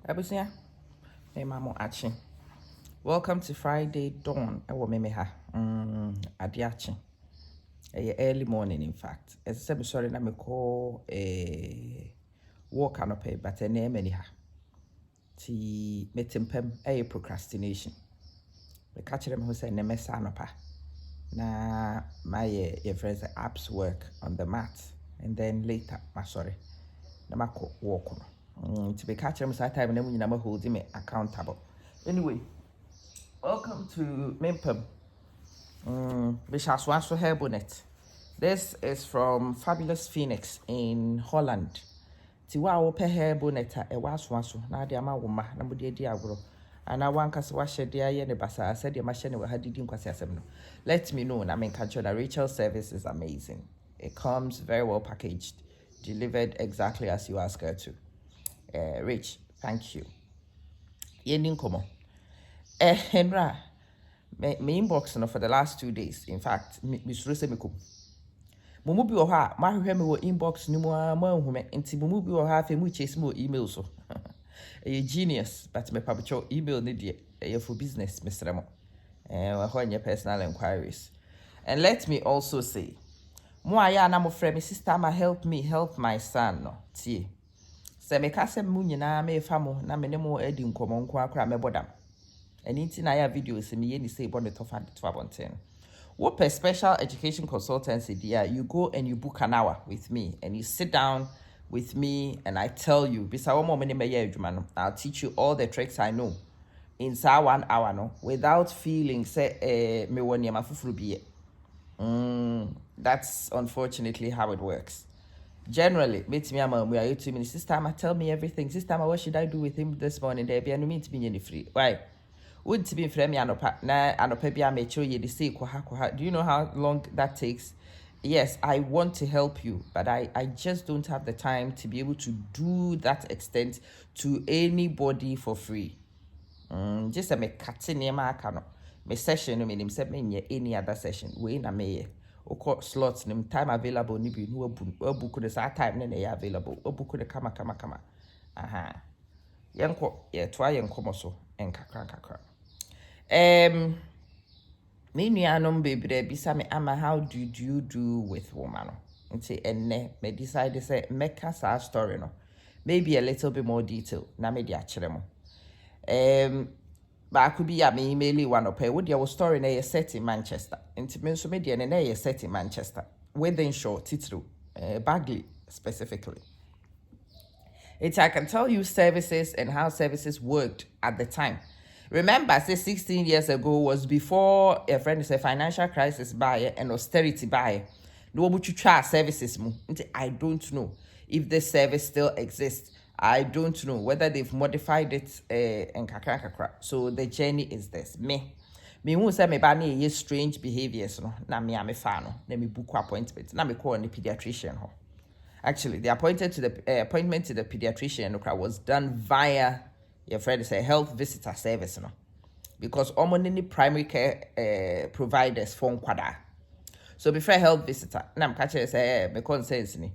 Abusia, me mamo achi. Welcome to Friday dawn. Ewo me ha. Ade achi. Early morning, in fact. As I said, sorry na me call walk anope, but many ha. Ti metempem procrastination. Me catch them who say ne mesa anopa. Na my your friends apps work on the mat, and then later, sorry, na ma walk on. To be catching them time and then you never holding me accountable. Anyway, welcome to Mimpem. Bishaswanso hair bonnet. This is from Fabulous Phoenix in Holland. Tiwa ope hair bonnet a waswanso. Na de ama woma na mudi edi agro. And I want us to wash the aye ne basa. I said your machine will have didn't kwasi asem no. Let me know. I mean, the Rachel service is amazing. It comes very well packaged, delivered exactly as you ask her to. Rich, thank you. Yenin komo. Henra, me inbox no for the last 2 days. In fact, me surese me ko. Mumu bi oha, ma hwehwe me wo inbox ni mu a ma hume. Enti mumu bi oha fe mu chase me email so. A genius, but me pabucho email ni die for business Mr. Mo. Ho nye personal inquiries. And let me also say, mo aya na mo frɛ me sister ma help me help my son no. Tie. Se me ka se mu nyina me fa mo na me ne mo edi nkomo nko akra me bodam. Eni ti na ya video se me ye ni say bon the top and 12 What per special education consultancy there, you go and you book an hour with me and you sit down with me and I tell you, bisa wo mo me me ye adwuma no, I'll teach you all the tricks I know in sa 1 hour no without feeling say me woni ma fufuru biye. That's unfortunately how it works. Generally, meet me, we are 2 minutes. Sister, tell me everything. Sister, what should I do with him this morning? There be no mean to be any free. Why? Wouldn't be free me anopa na anopa bia me show you the say kwaha. Do you know how long that takes? Yes, I want to help you, but I just don't have the time to be able to do that extent to anybody for free. Just a me katine ma aka me session no me nim se me any other session. We na me oko slots nim time available ni bi no abuku the sa time na ya available abuku the kama aha yenko ye toa yenko so enkakra me nuanom bebre bisa me ama how did you do with woman no nti enne me decide say meka sa story no maybe a little bit more detail na me dia kire mo but I could be ya me email one up with your story na set in Manchester. Inti me so media na set in Manchester. Within short titru Bagley specifically. It's I can tell you services and how services worked at the time. Remember, say 16 years ago was before a friend is a financial crisis buyer and austerity buyer. No much try services mu. I don't know if this service still exists. I don't know whether they've modified it and kakra. So the journey is this. Me who say me ba na strange behaviors no na me am fa no na me book appointment na me call the pediatrician ho. Actually, the appointment to the pediatrician was done via your friend is a health visitor service no, because any primary care providers phone kwada. So before health visitor, na me catch say me concerns ni.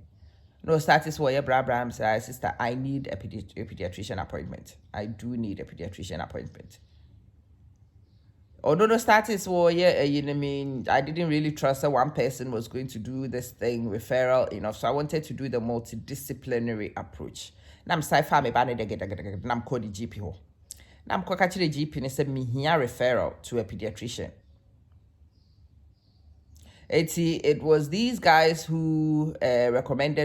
No status for your Abraham say sister, I need a pediatrician appointment. I do need a pediatrician appointment. Although no status for you know, I mean, I didn't really trust that one person was going to do this thing referral enough, so I wanted to do the multidisciplinary approach. Now I'm sci-fi me bane de na I'm called the GP ho. Now I'm catch the GP and said me here referral to a pediatrician. It was these guys who referred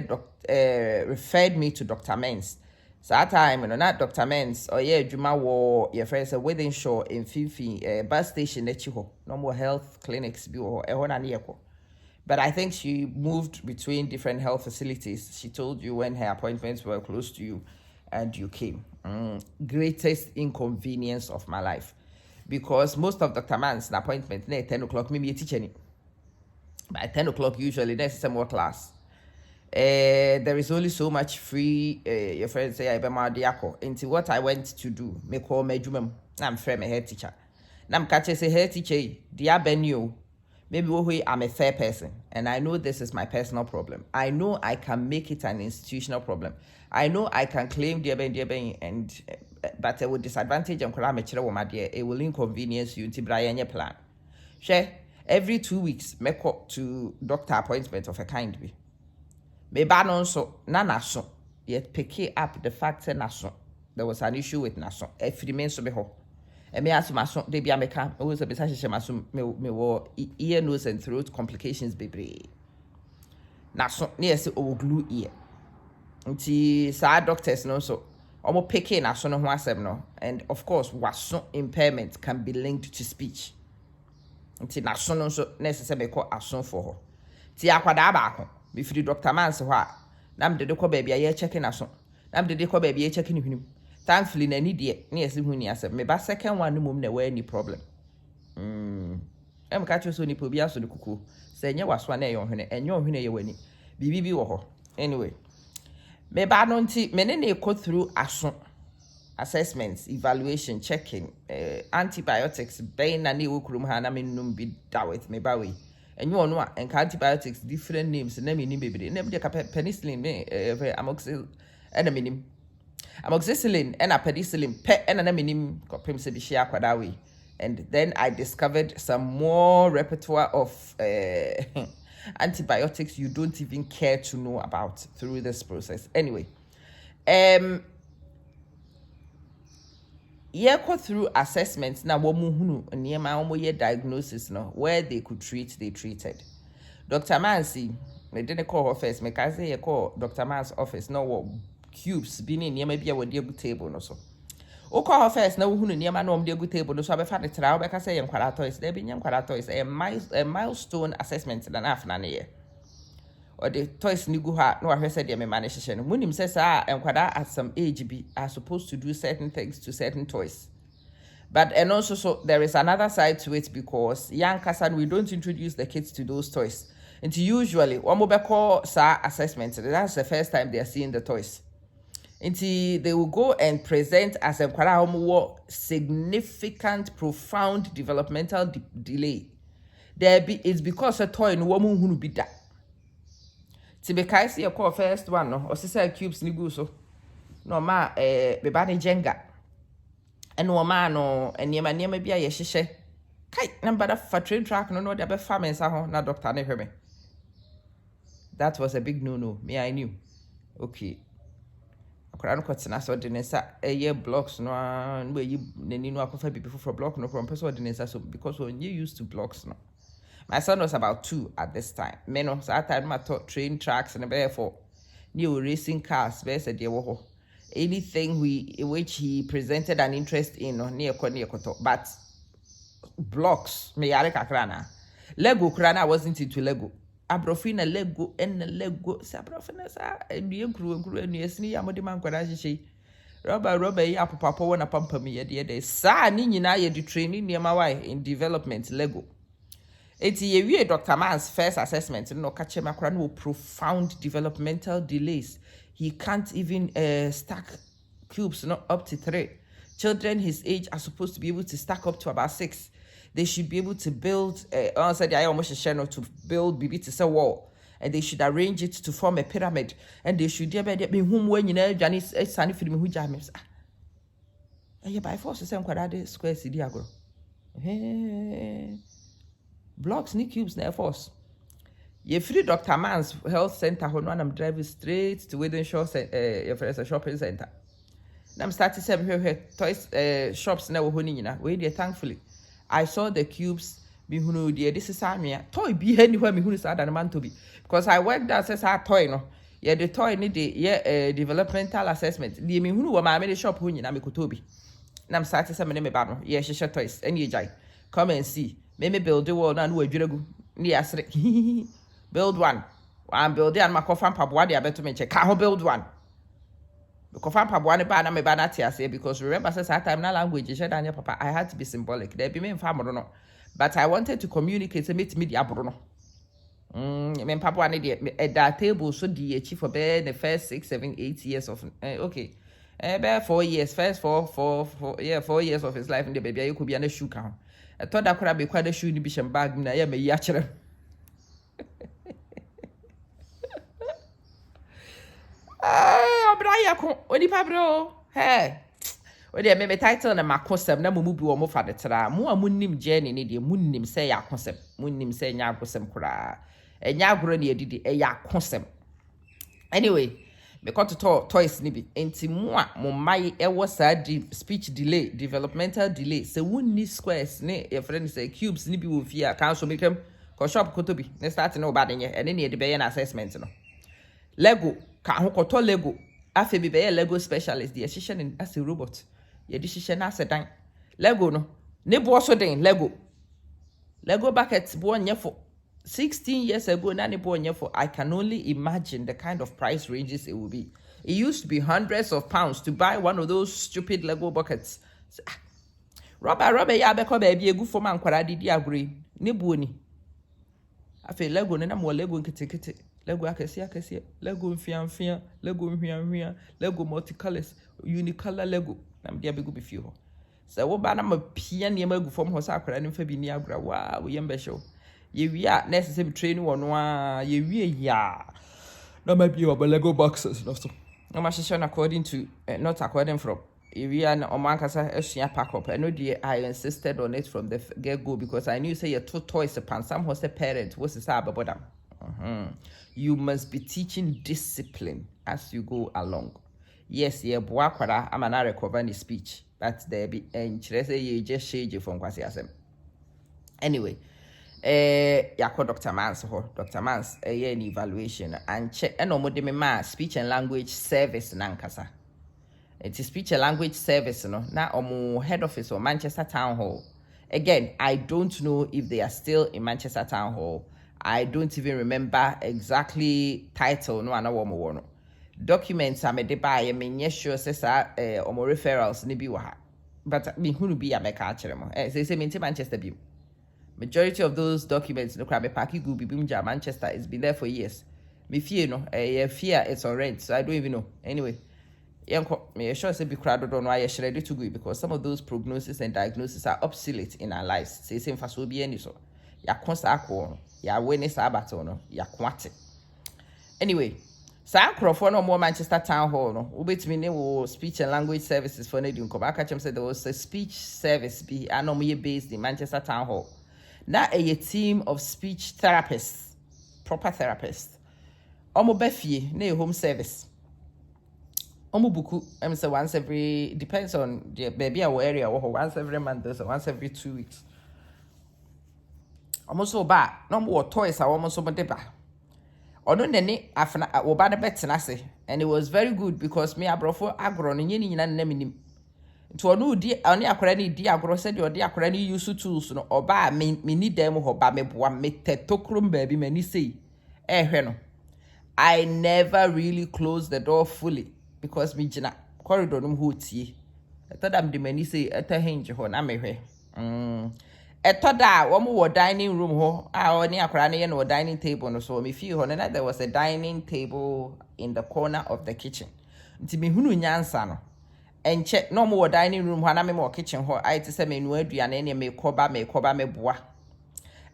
me to Dr. Mens. So that time, you know, not Dr. Mens, or Juma war, your friends are within shore in Fifi, bus station, no more health clinics, but I think she moved between different health facilities. She told you when her appointments were close to you and you came. Greatest inconvenience of my life. Because most of Dr. Mens' appointment, 10 o'clock, maybe a teacher. By 10 o'clock, usually, there's some more class. There is only so much free, your friends say, into what I went to do. Me call me jumem. I'm friend, my head teacher. Nam catch say head teacher, dear Benio. Maybe I'm a fair person, and I know this is my personal problem. I know I can make it an institutional problem. I know I can claim dear Ben, and but it will disadvantage and it will inconvenience you. Nti plan. Share every 2 weeks, make up to doctor appointment of a kind be. Me ba no so na naso yet pick up the fact that naso there was an issue with naso. If the men so be ho. And me ask maso de bia me ka always a bit maso me wo ear nose and throat complications bebre. Naso near say o glue ear. Nti sa doctors no so omo pick naso no ho asem no, and of course waso impairment can be linked to speech. Nti naso no so necessary be call aso for ho. Ti akwada ba ho before Dr. Mans ho a nam de ko baby aye check naso. Nam de ko baby aye check ni hunu. Thankfully na ni de na yesi hu ni asem. Me ba second one no mum na we any problem. Em ka cho so ni po bia so de kuku. Se enye waso na eyo hwene, enye ohwene ye wani. Bibi bi wo ho. Anyway, me ba no nti me ne go through aso assessments, evaluation, checking, antibiotics, ben na ne wo kurum ha na me num bi da with me ba we. And you know, and antibiotics, different names, and name baby. Name the penicillin, amoxicillin, and a penicillin, pet and an eminim, copim sebishia quadawi. And then I discovered some more repertoire of antibiotics you don't even care to know about through this process. Anyway, go through assessments na womu hunu niema omo ye diagnosis no where they could treat, they treated. Dr. Mansi, me didn't call her first, me ka say call Dr. Man's office no wo cubes bi ni niema bia wo de good table no so. O call her first na wo hunu niema no de good table no so abefa de tra wo be ka say yenkwara toys, there be yenkwara toys a milestone assessment na afna na ye. Or the toys ni gu ha no ahwe said me manage hye no munim say sa enkwada at some age be are supposed to do certain things to certain toys. But and also so there is another side to it because young kasan we don't introduce the kids to those toys. And usually one mo be call sa assessment, that's the first time they are seeing the toys. Until they will go and present as enkwada homo significant profound developmental delay. It's because a toy no woman hunu be that. Tibekai see a call first one no or say cubes ni gu so no ma be ba ne jenga eno ma no niema bia ye hyehye kai number that for train track no de be fa mensa ho na doctor ne hweme. That was a big no me I knew. Okay akora no kwetena so de nsa ye blocks no no yi nani no akofa bibi for block no from person de nsa so because when you used to blocks no. My son was about 2 at this time. Men so at time I taught train tracks and therefore new racing cars. Anything which he presented an interest in or near koto. But blocks me yare kakrana. Lego krana wasn't into Lego. Abrofina Lego and Lego sabrofina sa and you crew and yes ni amodi man kwadashi. Rubber ya papa wana pampa me ye sa ni na ye do training near my wife in development Lego. It's a Dr. Man's first assessment. No, catch him profound developmental delays. He can't even stack cubes, not up to 3. Children his age are supposed to be able to stack up to about 6. They should be able to build. To build BB to say wall, and they should arrange it to form a pyramid. And they should be whom when you know Janice Sunny for me who james. By force the same quadrate square CD agro. Blocks ni cubes na force. Ye free Dr. Man's health center when I'm driving straight to Within Shore a shopping center. I'm starting to toys shops na wo ni nyina. We dey thankfully I saw the cubes be hunu dey this is amia toy be anywhere me hunu sa da man to be because I worked as a toy no. Ye the toy ni dey developmental assessment. Dey me hunu wo ma me the shop hu nyina me kotobi. Na I'm starting to me ba no. Ye hye toys any jai. Come and see. Me build the wall na no adwiragu ni asre build one build and makofa mpaboa de abeto me check how build one because mpaboa ne ba na me ba na tiase because remember says that time na language share danya papa I had to be symbolic there be me mfa no but I wanted to communicate say meet me di abro no me mpaboa ne de that table so the chief for be the first 6 7 8 years of okay be 4 years first 4 years of his life in the baby you could be an shoe count. I thought that could have been quite a shoe in the bishop bag. Na ya me yachere. Obraya ko oni pabro. Hey. Ode me title na makosem na mumu bi wo mo fa de tra mo amunnim journey ne de munnim se ya kosem munnim se nya akosem kura enya agoro ne edidi ya akosem. Anyway, me got to toys ni bi enti mo a mo mai ewo sa speech delay, developmental delay. Se wonni squares ne your friend say cubes ni bi wo fi a kan so mekem ko shop ko to bi. Ne start no bad nye ene ne de be na assessment no. Lego ka ho koto Lego afi bi be Lego specialist the assistant as a robot. Ye di hihye na asedan. Lego no ne bo so den Lego buckets bo nyefo 16 years ago, I can only imagine the kind of price ranges it will be. It used to be hundreds of pounds to buy one of those stupid Lego buckets. Robert, ya beko baby, a good for man, kwara didi agree. Nibuoni. I feel Lego, and I'm more Lego kitty. Lego, I can see. Lego fian, Lego here, Lego multicolors, unicolor Lego. I'm dear big with you. So, what about I'm a piano go from Hosaka and Fabi Niagara? Wow, we am show. We are necessary training one ya. No might be your Lego boxes. No much according to not according from we are on Mancasa pack up. I know I insisted on it from the get go because I knew say your two toys upon some was a parent was a sab about them. You must be teaching discipline as you go along. Yes, boakwara I'm not recovering the speech, but there be and you just shade from Quasiasem. Anyway. Yako Dr. Mans Dr. Mans an evaluation and check and no de me speech and language service nankasa. It is speech and language service no na omo head office or Manchester Town Hall. Again, I don't know if they are still in Manchester Town Hall. I don't even remember exactly title no ana womo no. Documents am de buy me sure say omo referrals ni bi wa. But me hunu bi ameka akere mo. Say me Manchester bi. Majority of those documents, no crab parky go be Manchester. It's been there for years. Me fear no, fear it's on rent, so I don't even know. Anyway, me sure say be crowded on why you're ready to go because some of those prognosis and diagnosis are obsolete in our lives. Say same for so be any so. Ya konsa ya wene sabato no, ya kwate. Anyway, sa for no more Manchester Town Hall no. Ubetimi ne wo speech and language services for Nedun Koba. Catch said there was a speech service be anomie based in Manchester Town Hall. Now a team of speech therapists, proper therapists. Omo befie, ne home service. Omo buku, say once every, depends on the baby or area, or once every month, or once every 2 weeks. Almost so bad, no more toys are almost so deba. Odo nene afna oba de betenase, and it was very good because me abrofo agro no nyini nyina naminim. To no di oni akwara ni di agro said your di akwara ni use tools no oba me ni dem ho ba me boa me tetokrum baby mani say hwe no I never really closed the door fully because me gina corridor no ho tie etodam de mani say eta hinge ho na me hwe etoda wo mo dining room ho oni akwara ni ye no dining table no so me feel ho na there was a dining table in the corner of the kitchen nti me hunu nyansa no and check no more dining room when I'm kitchen ho I to say me no aduane ne me koba me boa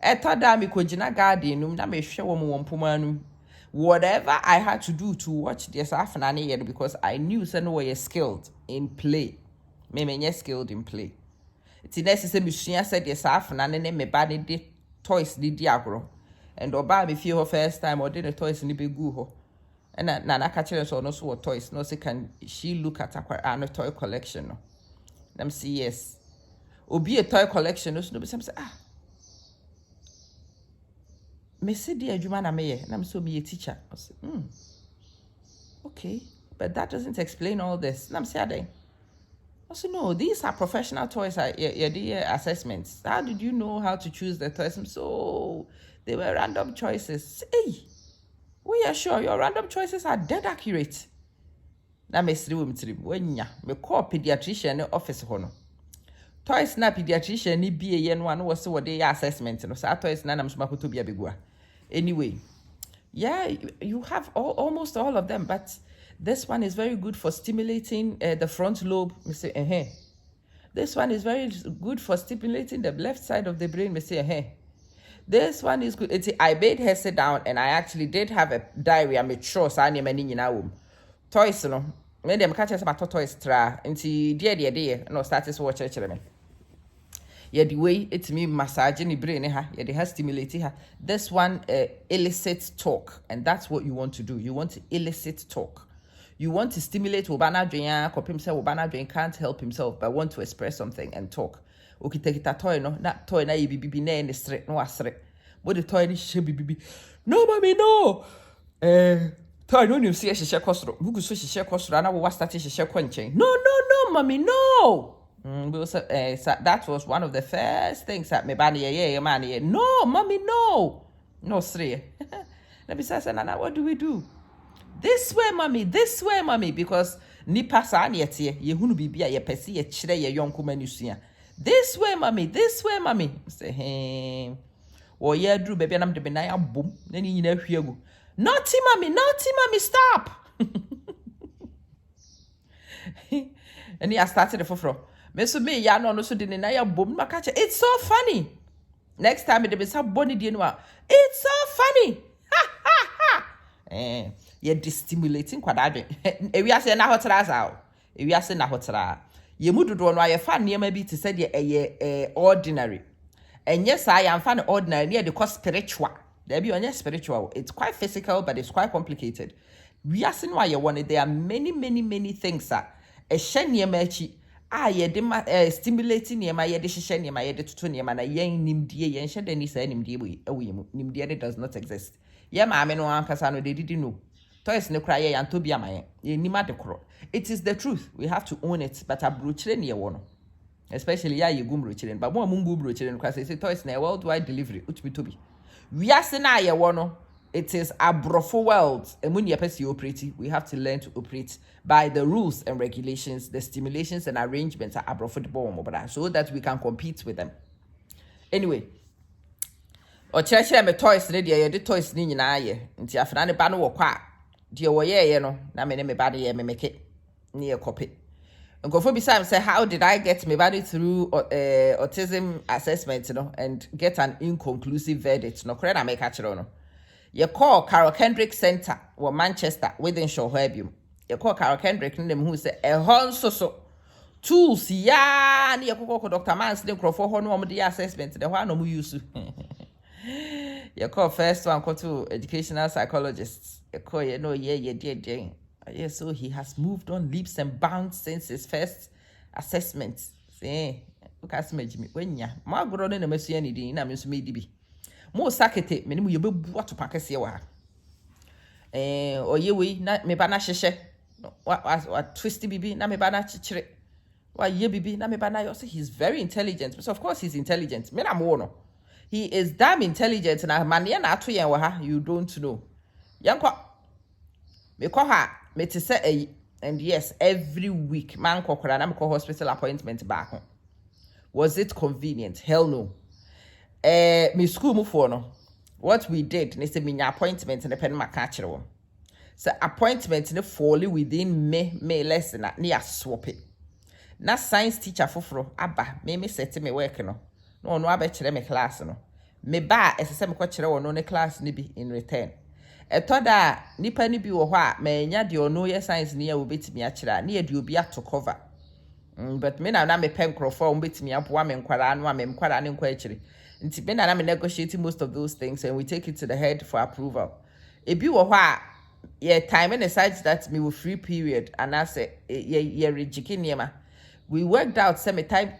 etada me kojina garden num na me hwe wo mo mpoma whatever I had to do to watch this afana ne because I knew say no way skilled in play me skilled in play it's necessary me sua said this afana ne me ba ne de toys di agro and oba me feel her first time or did the toys ni be gu ho. And na catch us or no so toys. No, say can she look at a toy collection? No, them see yes. Obi a toy collection. No, be some say me say dear Jumana me and I'm so be a teacher. I say, okay, but that doesn't explain all this. And I'm saying, I say no, these are professional toys. Your assessments. How did you know how to choose the toys? So they were random choices. Hey. We are sure your random choices are dead accurate. Na me siri wenya me call pediatrician office ho no. Toys na pediatrician ni bie ye no anu wo de assessment no. Sa toys na nam so makoto bia begua. Anyway, yeah, you have almost all of them, but this one is very good for stimulating the front lobe. Me say This one is very good for stimulating the left side of the brain. Me say This one is good. I made her sit down and I actually did have a diary. I'm sure so I many nyina wom. Toys no. me dem catch us about toys tra nti dear no started so watch me yeah the way it's me massaging the brain ha yeah they have stimulate her. This one elicits talk, and that's what you want to do. You want to elicit talk. You want to stimulate Obana Dwayne, copy himself. Obana Dwayne can't help himself but want to express something and talk. Okay, take it a toy, no, not toy na bibi na in the street, no asre. But the toy is bibi. No, mommy, no. Toy no you see a share costro. Who could switch share costro and I was starting to share quenching. No, mommy, no. That was one of the first things that me bani yeah man. No, mommy, no. No, three. Let me say, Nana, what do we do? This way, mommy, because nipa sa na yete ye hunu bibia ye pese ye kire ye yonko manusua. This way, mommy. Say, hey. Wo ye dru baby anam de be na ya bom. Na ni nyina hwiagu. Naughty mommy, stop. And I started the fofro. Me so me ya no so de na ya bom ma catch. It's so funny. Next time they be say boni die no. It's so funny. You're destimulating kwadadwe. Ewi ase na hotra sao. Ewi ase na hotra. Ye mududo no aye fa niam bi te say de ordinary. And yes, I am fan ordinary near the cost spiritual. There be on spiritual. It's quite physical, but it's quite complicated. We are seeing why you want it. There are many things that a shenya mechi. Ye de stimulating niema ye de hihye niema ye de toto niema na yen nimdie yen hye de ni sa nimdie ewi mu. Nimdie does not exist. Ye maame no ankasa no they didn't know. Toys ne kra ye yanto bia maye. Ye nima de kro. It is the truth. We have to own it. But abrochire ne ye wo no. Especially ya ye gum brochire. But mo mungu brochire no kra say toys na worldwide delivery. Utumi tobi. We are saying na ye wo no. It is abrofo world. And when you operate, we have to learn to operate by the rules and regulations, the stimulations and arrangements are abrofo the bomb, so that we can compete with them. Anyway, or church me toys ready, the toys ni na ye. Nti afana ne ba no wo kwa. Die wo ye no, na me ne me ba de ye me make it near copy. And go for beside say, how did I get me body through autism assessment, and get an inconclusive verdict? No, credit I make catch no. You call Carol Kendrick Center or Manchester within Shoherbium. You call Carol Kendrick and them who say a hon so tools ya near Coco Dr. Mans link for one the assessment, the one who use. You call first one call to educational psychologists. You call dear Jane. Yes, so he has moved on leaps and bounds since his first assessment. Say, look at me, when ya, my grown in a messy any day, I'm Miss Medibi. Mo sakete me ni mo yebebu atopa kese wa oyewe na me ba na hyehye wa twisty bibi na me ba na chichire wa ye bibi na me ba na yo say he's very intelligent. So of course he's intelligent. Me na mo no, he is damn intelligent. Na mane na ato yen wa ha, you don't know yankwa me ko ha me te say and yes, every week man kokora na me ko hospital appointment back home. Was it convenient? Hell no. Me school move for no. What we did, they said me appointment in the pen macachero. So appointment in the folly within me lesson at near swap it. Na science teacher for abba me set me work no. No abechere me class no. Me ba as a quachero no ne class nibi in return. A toda nipa ni bi wo hwa me nya de ono ye science near will bit me achira near do be to cover. But me na me pen crofo bit me aboa me nkwara no me nkwara ne nkwa achiri. Nti be na me negotiating most of those things and we take it to the head for approval. Ebi wo hwa ye time and aside that me with free period and I say ye rejiki niema. We worked out some time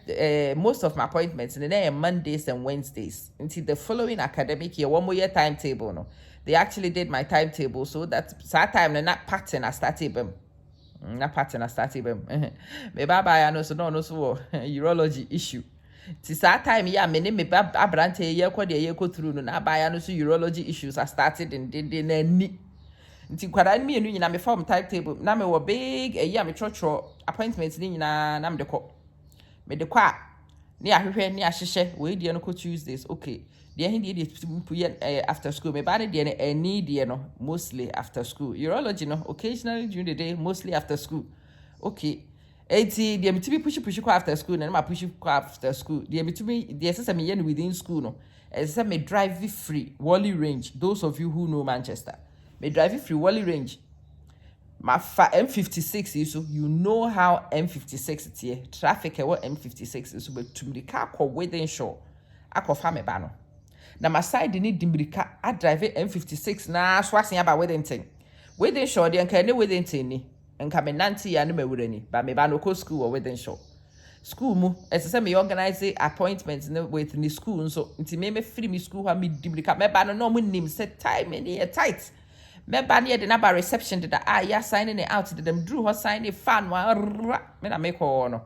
most of my appointments in the Mondays and Wednesdays. Until the following academic year, one more year timetable. No, they actually did my timetable so that time they're not pattern I started them. Not pattern I started them. Me baba I know so no so urology issue. Ti time ya me me abrante ye kwa de ye ko through no na baya no so urology issues I started in de na ni. Nti kwada me enu nyina me form timetable na me wo big eya me trotro appointment ni nyina na me de ko ni ahwehwe ni ahyehye we de no ko Tuesdays okay de hindi de after school me ba de no any de no mostly after school urology no occasionally during the day mostly after school okay. Eti de mitimi push kwa after school na ma push kwa after school de mitimi de sesa me yen within school no sesa me drive free Wally Range. Those of you who know Manchester, me drive free Wally Range my M56 is so you know how M56 it here traffic what M56 is but to the car ko within shore akọfa me ba no na my side ni dimirika I drive M56 na so asen aba within shore de nka ne within ten ni nka me nante ya ne mawura ni ba me ba no ko school or within shore school mu ese me organize appointments with the school so nti me free me school ha me dimirika me ba no mo nim set time ni tight me ba ne de na ba reception de da ya signing it out de them drew her sign it fan wa me na me ko no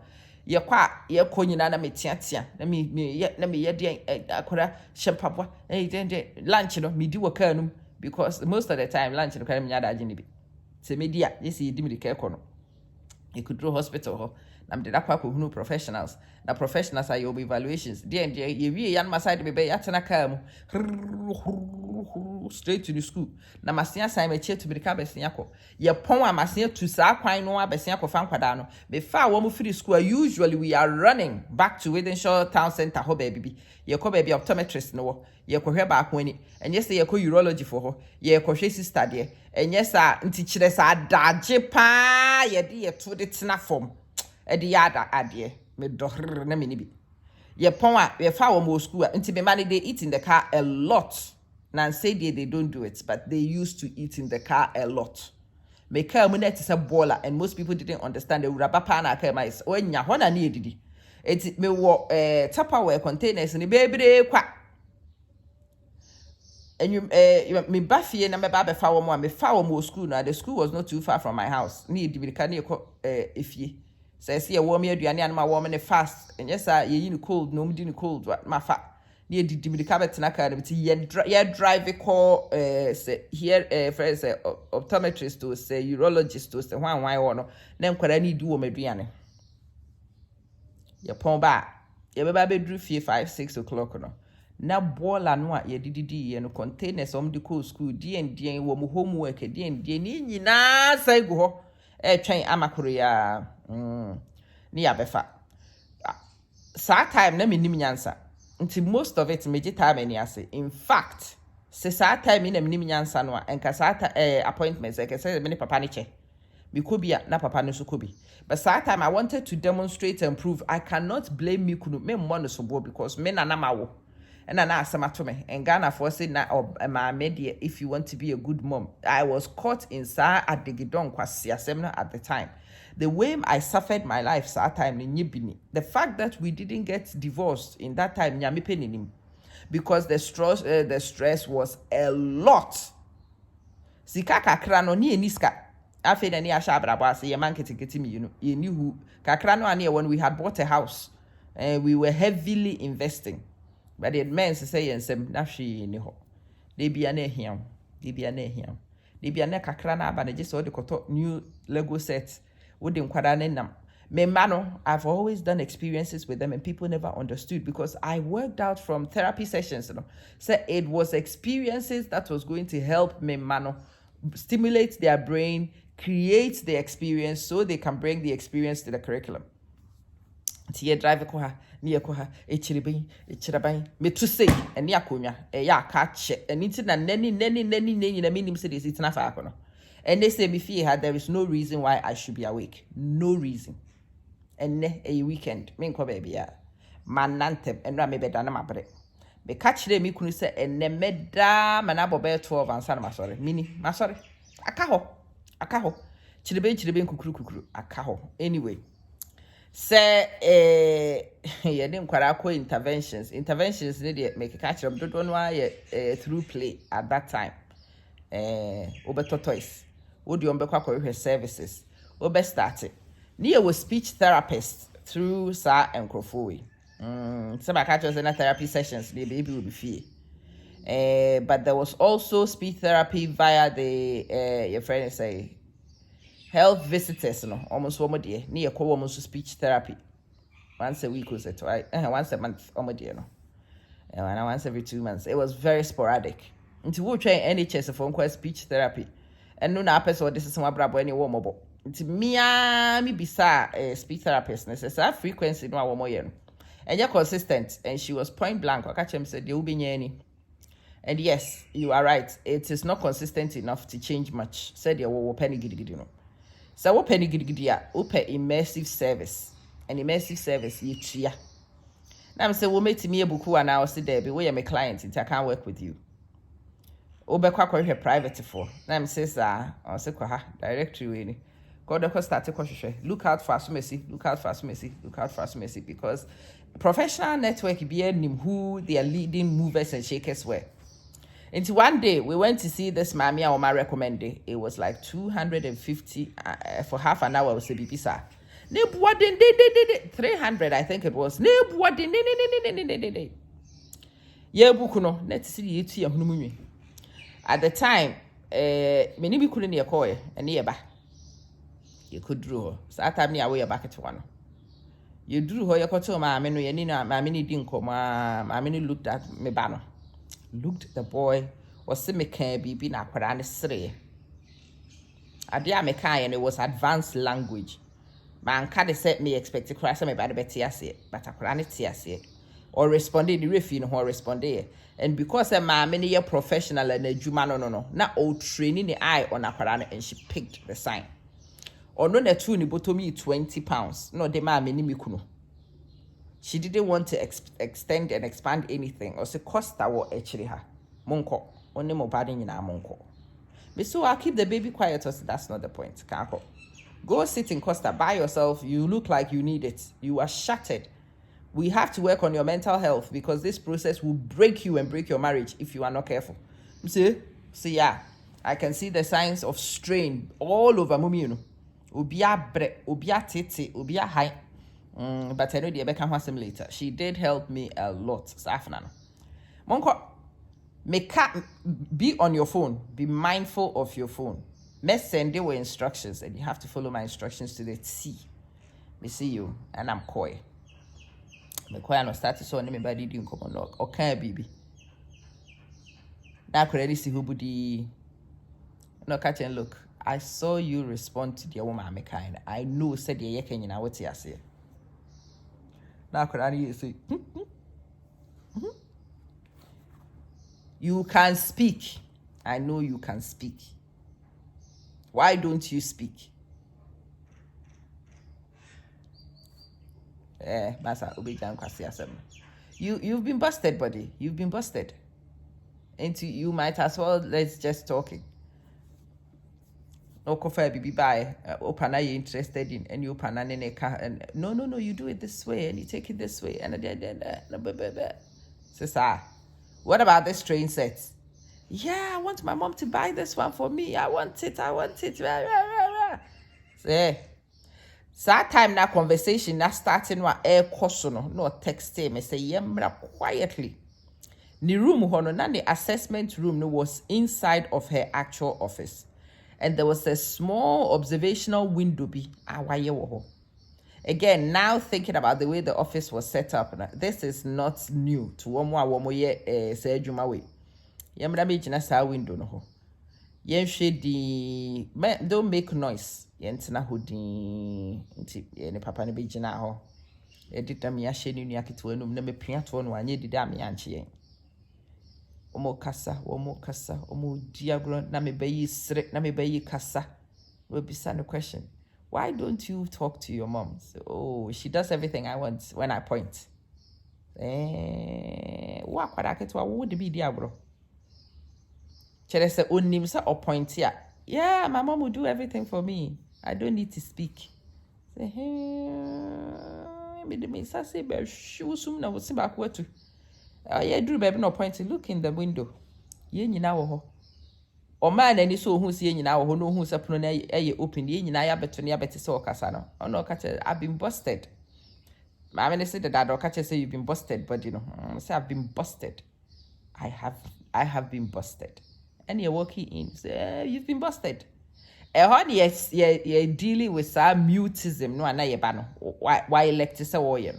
ye kwa ye ko nyina na me tiatia na me ye de akora shempabwa de lunch no me di waka num because most of the time lunch no kan me nyada agene bi se me dia ye si di me de ko no you could draw hospital ho na me de akwa ko hunu professionals na professionals are your evaluations de ye wie yan ma side me be ya tena ka mu straight to the school na masia sign me che to be ka besia ko ye pon amasia to sa kwan no abesia ko fa nkwada no be fa wo mu free school usually we are running back to Withenshaw town center ho baby ye ko baby optometrist no wo ye ko hwe ba ko ani enye se ye ko urology for ho ye ko hwe sister de enye sa nti kire sa adage pa ye de ye to de tena form e de ya da ade me dohre na me ni bi ye pon a ye fa wo mu school nti be man they eat in the car a lot. Now say they don't do it, but they used to eat in the car a lot. Me car mu net is a baller, and most people didn't understand the rubber pan aka mais. When ya hona ni edidi. It me wo Tupperware containers ni bebre kwa. And you me bafie na me ba be fa wo mo me fa wo mo school na the school was not too far from my house. Ni edidi ka na ko efie. Say ye wo me aduane an ma wo me fast. And yes ye yi ni cold no me di ni cold ma fa. Near the Dimicabet Academy, ye drive call here friends optometrist to say urologist to say one why or no, then could any do mediane. Ye pon ba, ye baby drew 5-6 o'clock no. Now ball and what ye did and containers on the cool school, D wo homework, D ni na say go train amakuria near befa. Sa time na me nim nyansa. Until most of it meje time any ase. In fact, se sa time in nim nyansa no enka sa appointments e say me papa ni che. Me kobia na papa no so kobi. But sa time I wanted to demonstrate and prove I cannot blame me kunu me mo no so bo because me na na mawo. And na asema to me. And Ghana for say na my media if you want to be a good mom. I was caught in sa adigidon kwasi asemna at the time. The way I suffered my life that time in Yibini. The fact that we didn't get divorced in that time, because the stress was a lot. Sika kakra no ni eniska. Afe na ni asha abrabo ase ye man keteketi mi you knew who kakra no ane when we had bought a house and we were heavily investing. But the men say yensem na hwe ni ho. De bia na ehiam. De bia na kakra na aba na just all the koto new Lego set. I've always done experiences with them and people never understood because I worked out from therapy sessions, So it was experiences that was going to help me stimulate their brain, create the experience so they can bring the experience to the curriculum. Tie drive ko ha, ni ko ha, echiraban, me to say, and ya konya, ya catch, and it's na neni na minim say this it's na fa akono. And they say, Mifia, there is no reason why I should be awake. No reason. And a weekend, minko baby, ya. Manantem, and rame bedana mabre. Be catch them, me couldn't say, and ne meda manabo bear 12 and son, sorry. Mini, ma sorry. Akaho. Chilibin kukru. Akaho. Anyway. Say, yeah, them quite interventions. Interventions need make a catch up. Don't know why through play at that time. Over tortoise. Would you her services? Obe started. Nia was speech therapist through Sa and Crofui. Some catchers in therapy sessions, the baby will be fee. But there was also speech therapy via the your friend say health visitors, almost one more day. Near call almost speech therapy. Once a week was it, right? Once a month, almost day, and once every 2 months. It was very sporadic. Until we try NHS phone call speech therapy. And no na person this is some brabo any wo mobo. Nti me bisa speech therapist necessary frequency no awomo ye no. And you're consistent and she was point blank. I him said you be nyani. And yes, you are right. It is not consistent enough to change much. Said you wo penny gidi no. So what penny gidia, open immersive service. An immersive service, you chia. Now I'm saying, we'll make me a book and I'll sit there, be where I'm a client, I can't work with you. Obekwa her private for. Now I'm says, I'll say, directory way. God, of course, start to question. Look out for mercy, look out for mercy, look out for mercy, because professional network be who their leading movers and shakers were. Until one day we went to see this mammy or my recommended. It was like 250 for half an hour. Was a bibisa. 300, I think it was. Yeah, bukuno. Let's see it here. At the time, many people couldn't hear call and nearby. You could draw. So I time near way back at one. You drew her your cotton, my menu, and my mini dinko, my mini looked at me banner. Looked the boy was semi-can be been aquarani sre. Adia mekai and it was advanced language. Man can't set me expect to cry some about the better, but aquarani tiase. Or responded the refin or responded. And because a man many a professional and a jumano no, not old training the eye on aquarani and she picked the sign. Or no, the two ni botomi £20. No, the man mini mikuno. She didn't want to extend and expand anything or say cost that were actually her. Monko, only more bad in our monko. But so I'll keep the baby quiet, or that's not the point. Kako. Go sit in Costa by yourself. You look like you need it. You are shattered. We have to work on your mental health because this process will break you and break your marriage if you are not careful. See, yeah, I can see the signs of strain all over Mumi, you know. Ubia bre, ubia titi, ubia high. But I know the Beckham has some later. She did help me a lot. Safnan. Monko, be on your phone. Be mindful of your phone. Mess send you instructions, and you have to follow my instructions to the T. Me see you, and I'm coy. Me coy no start to so me body didn't come on. Okay, baby. Now could already see who budi. No catch and look. I saw you respond to the woman me kind. I know said the yeken you know what you say. Now could I say you can speak. I know you can speak. Why don't you speak? Masa obejan kwasi asem. You've been busted, buddy. You've been busted. And you might as well let's just talking. No coffee be by opana you interested in and you opana nene car and no you do it this way and you take it this way and Sisa, what about this train set? Yeah, I want my mom to buy this one for me. I want it. Say, that time that conversation that starting with air question no text me say yemra quietly. The room hono na the assessment room no was inside of her actual office. And there was a small observational window be awaye wo. Again, now thinking about the way the office was set up, this is not new to womo ye say adwuma we. Yemra me gina sa window no ho. Yenhwe di don't make noise. Yentina ho din nti ne papa ne be gina ho. Edita me ahye ni nua ketewa num na me pia to no anye dida me anche yen. Omo kasa, omo diagro na me bayi sre, na me bayi kasa. We'll be sending a question. Why don't you talk to your mom? So, oh, she does everything I want when I point. Wa kwada ketewa wo de bi diagro. Chere se onim se or point here. Yeah, my mom will do everything for me. I don't need to speak. Say, me say be shoesum na wo se ba kwatu. Yeah, drew baby no point to look in the window. Ye nyina wo ho. O man ani so hu se ye nyina wo ho no hu se pono na ye open ye nyina ya beto na ya bete se okasa no. Ono kache I've been busted. My man said that or kache say you've been busted, but you know, say I've been busted. I have been busted. And you're walking in, say you've been busted. Yes, you're dealing with some mutism no na ye ba no. Why elect say wo ye.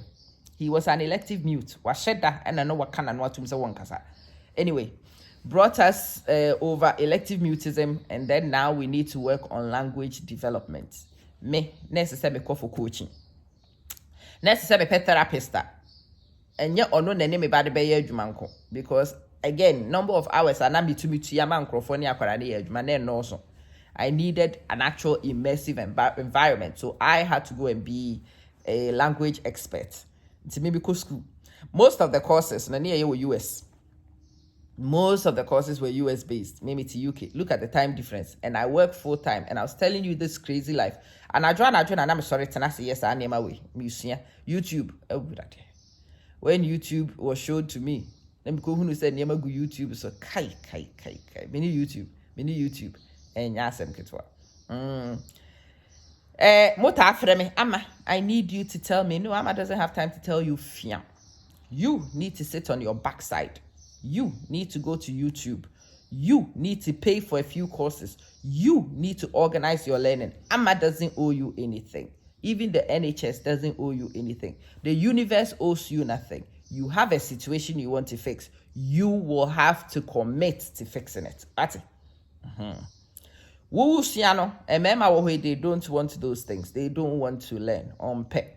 He was an elective mute. Washeda and I know what can and what to one kasa. Anyway, brought us over elective mutism, and then now we need to work on language development. Me necessary call for coaching. Necessary pet therapist. And yet or no name me bad be jumanko because again number of hours and be to me to yaman crofoni akwarade eduma na no so. I needed an actual immersive environment. So I had to go and be a language expert. To me, because school, most of the courses, were US. Most of the courses were US based, maybe to UK. Look at the time difference. And I work full time. And I was telling you this crazy life. And I joined, and I'm sorry, and I say, yes, I name away. YouTube. When YouTube was showed to me, then because who said, Nema go YouTube, so kai. Mini YouTube. And yasem kitwa. Mota afreme, Ama, I need you to tell me. No, Ama doesn't have time to tell you, fiam. You need to sit on your backside. You need to go to YouTube. You need to pay for a few courses. You need to organize your learning. Ama doesn't owe you anything. Even the NHS doesn't owe you anything. The universe owes you nothing. You have a situation you want to fix. You will have to commit to fixing it. That's it. They don't want those things. They don't want to learn on pet.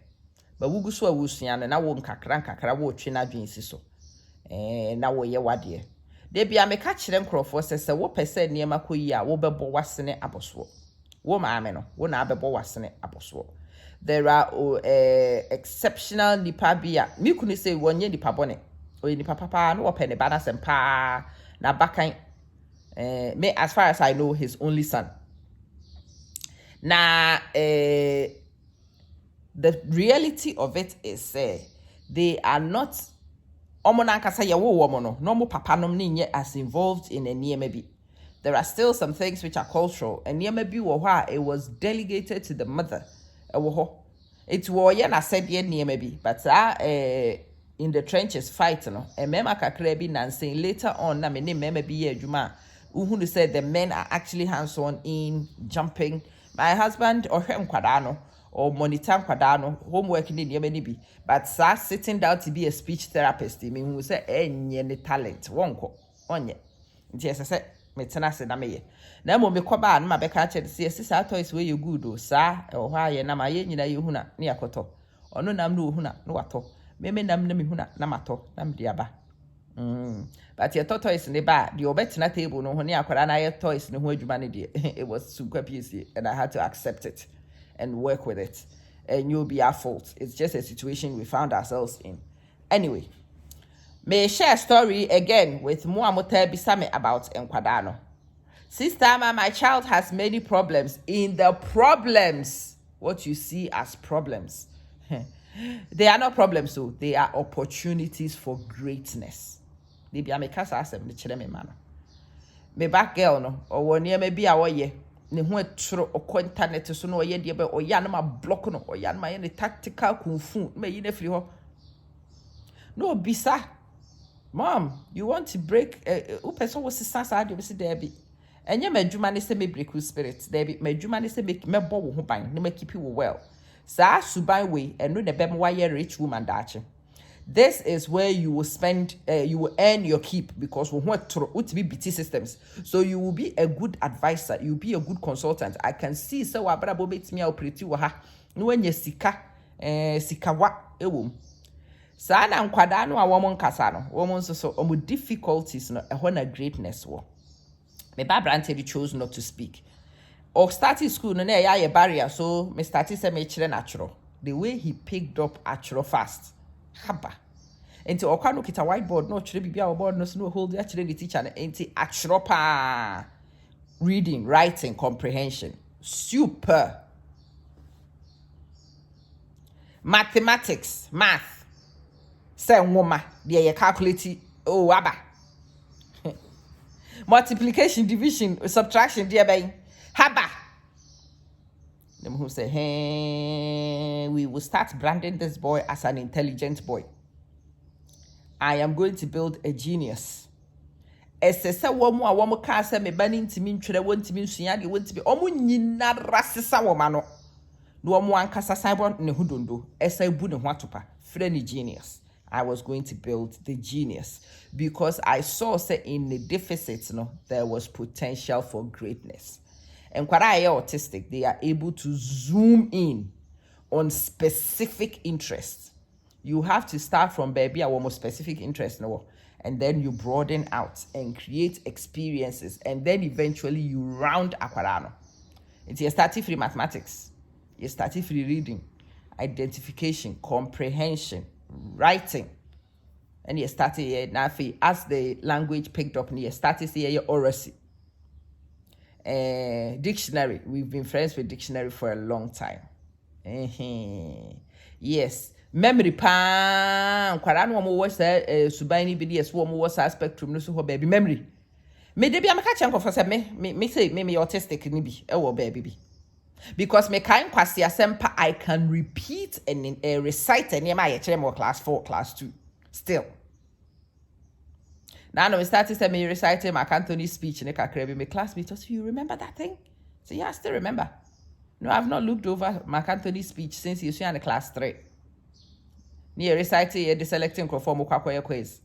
But Wugusu Wusiano, now won't kakra wo china dwinsi so. Na wo ye wade. They be a catch them crofo says, what per se near Makuya, wo bebo wasene aposwo. Wo maameno, wo na bebo wasene aposwo. There are exceptional nipa bia. Me kunu say one year nipa bone. O nipa papa no open the banners and pa na bakan. Me as far as I know, his only son. Na the reality of it is they are not omonankasa ye wo womono no mo papa nom ne as involved in any maybe. There are still some things which are cultural and maybe it was delegated to the mother. It was na said maybe but in the trenches fight no and mema kakra bi nansen later on na me ne mema bi ye adwuma who said the men are actually hands-on in jumping. My husband or him kwadano or monitor kwadano homework in the bi but sitting down to be a speech therapist me who say any talent wonko onye nti say metena se na meye na mo me koba na mabeka che say sister toys wey you good o sa e ho aye na maye nyina ye hu na ne yakoto ono nam no hu na no wato me nam na me hu na mato na me aba but your toys in the bar the obetna table no ho ne akwara na your toys no ho adwuma ne de it was super PC and I had to accept it and work with it. And you'll be our fault. It's just a situation we found ourselves in. Anyway, may I share a story again with Muamote Bisame about Nkwadano. Sister Ama, my child has many problems. In the problems, what you see as problems, they are not problems, so they are opportunities for greatness. Maybe I make us ask them, me back girl no, or one year maybe our year. Ne ho etro internet so no ye de be oya na ma block no oya na ma ye ne tactical kung fu me yi na firi ho no bisa mom you want to break who person was sasa de be se there be enye madwuma ne se me break spirit there be madwuma ne se me bo wo ho ban ne ma keep you well sa suban we eno ne be mo wa ye rich woman dache. This is where you will spend, you will earn your keep because we want to be BT systems. So you will be a good advisor. You will be a good consultant. I can see so abrabo betimi operate wa no when sika sikawa ewom. Sa na nkwada no a womo nkasa no womo so omo difficulties no ehona na greatness wo. Me babrante chose not to speak. Or starting school no na ya barrier so me started say me kire natural. The way he picked up natural fast. Haba. Enti okwano kita whiteboard no chire bibia board no so no hold ya chire the teacher na enti achropa reading, writing, comprehension. Super. Mathematics, math. Say nwoma, dey ye calculate oh aba. Multiplication, division, subtraction dey be haba. Them who say, hey, we will start branding this boy as an intelligent boy. I am going to build a genius. Esese womu a womu ka se me bani ntimi ntwere wontimi nsua de wontimi omu nyina rasesa womano. No womu ankasa cyber ne hudondo. Esa ebu ne ho atopa. Free genius. I was going to build the genius because I saw say in the deficit no there was potential for greatness. And when I are autistic, they are able to zoom in on specific interests. You have to start from baby our more specific interest no, and then you broaden out and create experiences, and then eventually you round aquarano. You start free mathematics, you start free reading, identification, comprehension, writing, and you started now as the language picked up, and you started see your oracy. Dictionary. We've been friends with dictionary for a long time. Yes. Memory pan. Kwara no mo was suban ni BDS wo mo was spectrum no so ho baby memory. Me de bia me ka chen for say me say me autistic ni bi e wo baby bi. Because me kind kwase asempa I can repeat and recite any my chere class 4, class 2 still. Now we started to me reciting Mark Anthony's speech in a kakrebi. My classmate just, you remember that thing? So yeah, I still remember. No, I've not looked over Mark Anthony's speech since he was in class 3. Near reciting the selecting conform quiz.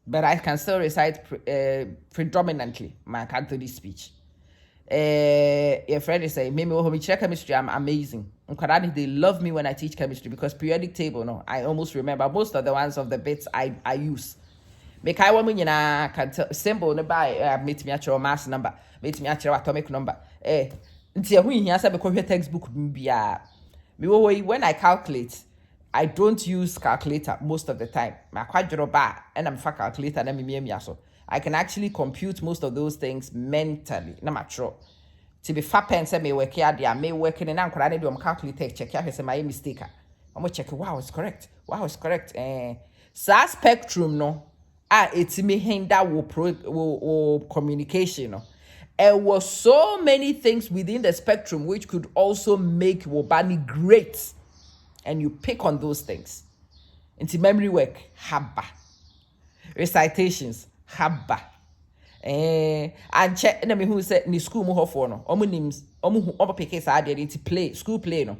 But I can still recite predominantly Mark Anthony's speech. Your friend is saying, Mimi, when we check chemistry, I'm amazing. They love me when I teach chemistry because periodic table, no, I almost remember most of the ones of the bits I use. Make I woman can tell symbol no by meet me at your mass number, meet me at your atomic number. Until when he answer because your textbook be when I calculate, I don't use calculator most of the time. My quadro bar and I'm for calculator and me so I can actually compute most of those things mentally. No matter to be fat pen say me work here, they may working and I'm calculator check here say my mistake. I'm gonna check. Wow, it's correct. Wow, it's correct. So spectrum no. It's me hinder wo communication. No? There were so many things within the spectrum which could also make Wobani great. And you pick on those things. Into memory work, haba. Recitations, haba. And check me who said ni school mo for no. Omu nims, omu pick sa ade into play, school play no.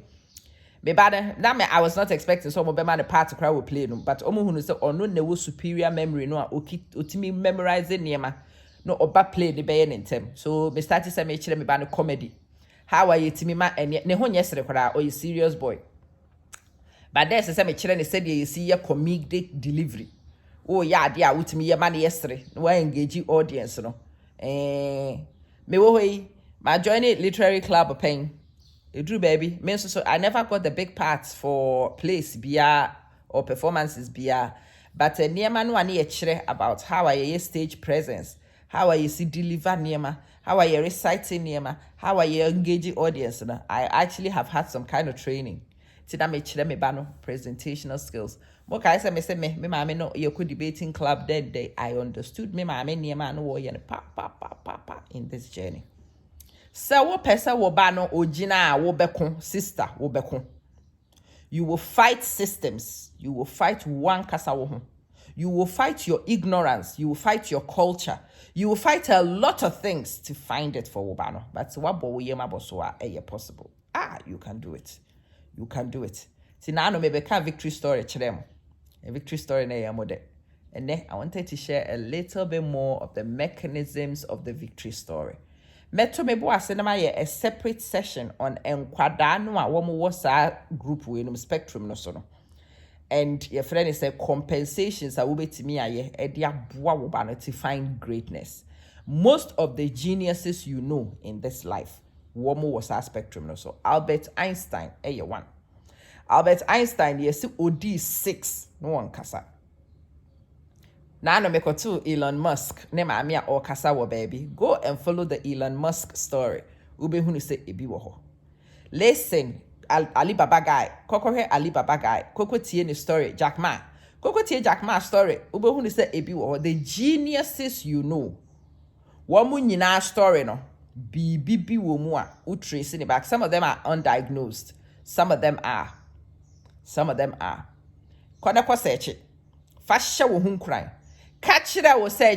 Me bad that me I was not expecting some of them the part to crowd will play no, but omo hunu say ono ne wo superior memory no otimi memorize niema no oba play the be ntem. So me started say me kire me ba no comedy. How are you timi ma ne ho nyesere kwara o you serious boy. But there's say me kire ne said you see your comedic delivery. Oh yeah dia utimi ye ma ne yesere no engage audience no. Me wo hoyi ma join it literary club pen. Drew baby, so I never got the big parts for plays bia or performances bia, but niema no ani chere about how I stage presence, how I see deliver niema, how I reciting niema, how I engage audience. No? I actually have had some kind of training. Tina me chere me bano presentational skills. What I say me mama no you could debating club that day. I understood me mama niema no wo pa in this journey. So wo pesa wo ba no ogina wo beko sister wo beko. You will fight systems. You will fight one kasa wo ho. You will fight your ignorance. You will fight your culture. You will fight a lot of things to find it for wo ba no. But what bo ye mabo so possible. You can do it. You can do it. See now no maybe can victory story chere a victory story na ye mode. And then I wanted to share a little bit more of the mechanisms of the victory story. Meto mebo asenema ye a separate session on enkwada no a wo mo wasa group we no spectrum no so no. And your friend is say compensations a wo betimi aye e dia boa wo ba no to find greatness. Most of the geniuses you know in this life wo mo wasa spectrum no so. Albert Einstein ye one. Albert Einstein yes OD 6 no one kasa. Now no meko to Elon Musk. Ne maami a or kasa wo baby. Go and follow the Elon Musk story. Ube hunu se ebi wo ho. Listen, Alibaba guy. Koko he Alibaba guy. Koko tie ni story. Jack Ma. Koko tie Jack Ma story. Ube hunu se ebi wo ho. The geniuses you know. Wamu nyina story no. Bibi wo mu a utrace ni back. Some of them are undiagnosed. Some of them are. Kona kwa search it. Fasha wo hun kran. Kachira will say,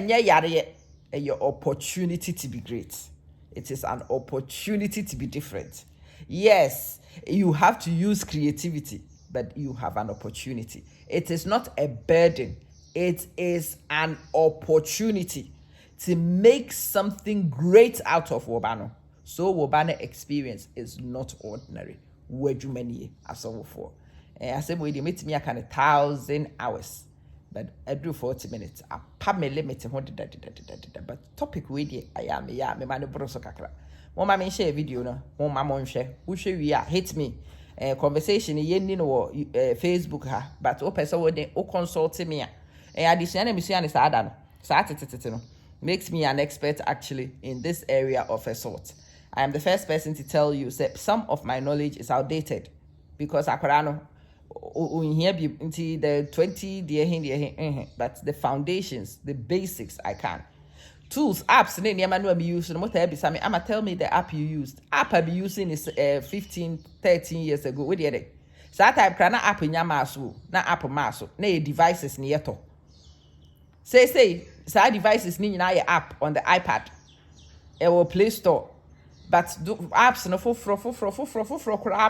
your opportunity to be great. It is an opportunity to be different. Yes, you have to use creativity, but you have an opportunity. It is not a burden. It is an opportunity to make something great out of Wobano. So Wobano experience is not ordinary. Where do many as for? I said, we meet me a kind of 1,000 hours. But I do 40 minutes. I pay me limit but topic we I am me man broso kakra. One mama share video no. One mama share. Who share we are hit me. Conversation ye ni no Facebook ha. But o person wo consult me. Addition na misuya ni sa ada no. Sa atete no. Makes me an expert actually in this area of a sort. I am the first person to tell you that some of my knowledge is outdated because akwara no here be until the 20 but the foundations, the basics I can. Tools, apps, I'm using. I'ma tell me the app you used. App I be using is 15, 13 years ago. What did it? So that type na app in your maso, na app maso, na devices near to. Say, so devices need na your app on the iPad. It will Play Store. But do apps no for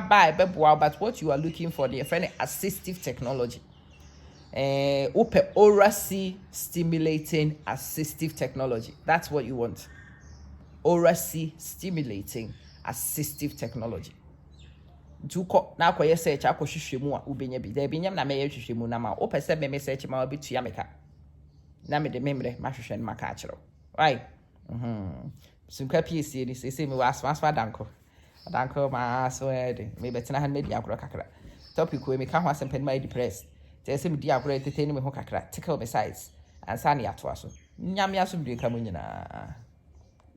buy but what you are looking for the friend assistive technology. Oral C stimulating assistive technology. That's what you want. Oral C stimulating assistive technology. Duko na kwa search akohwehwe mu a ubenye bi. Da binyam na me hwehwe mu na ma o pese me search ma obi tua meka. Na me de memre ma hwehwe no maka akiro. Right? Sunka PSC ni say me was danko. Danko ma so ede. Me betina han media akro kakra. Topic we me ka ho asempem ma depressed. Tell me dia akro entertain me ho kakra. Tickle me size. Ansa ne ato aso. Nyame aso bi ka mu nyina.